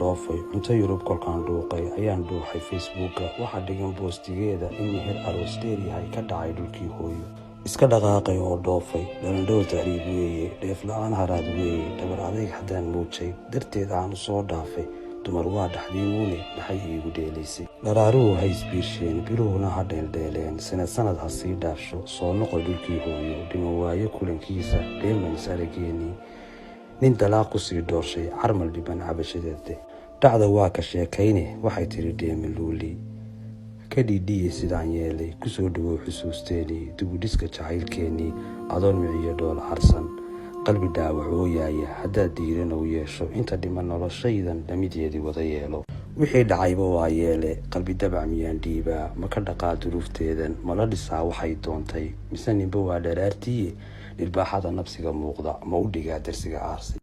dhoofay cunto Yurub kolkaan dhuuqay ayaan dhuuxay Facebooka waxa dhigan boostigeeda in meher aroos dheer yahay ka dhacay dhulkii hooyo iska dhaqaaqay oo dhoofay dhalandhow tahriib weeye dheef la'aan haraad weeye dhabar adayg haddaan muujay darteed aan soo dhaafay dumar waa dhaxdiimuune maxay iigu dheelaysay dharaaruhu ha isbiirsheen biruhuna ha dheeldheeleen sanad ha sii dhaafsho soo noqoy dhulkii hooyo dhimo waayo kulankiisa dheelmays arageennii nin dalaaq ku sii doorshay carmal dhiban cabashadeede dhacda waa ka sheekayne waxay tiri dheemaluuli ka dhiidhiyey sidaan yeelay kusoo dhawow xusuusteenii dugudhiska jacaylkeennii adoon miciyo dhool harsan qalbi dhaawac oo yaaya haddaad diiran u yeesho inta dhiman noloshaydan dhamideedii wada yeelo wixii dhacayba waa yeele qalbi dabac miyaan dhiibaa ma ka dhaqaa duruufteedan mala dhisaa waxay doontay mise ninba waa dharaartiye dhirbaaxada nabsiga muuqda ma u dhigaa darsiga aarsi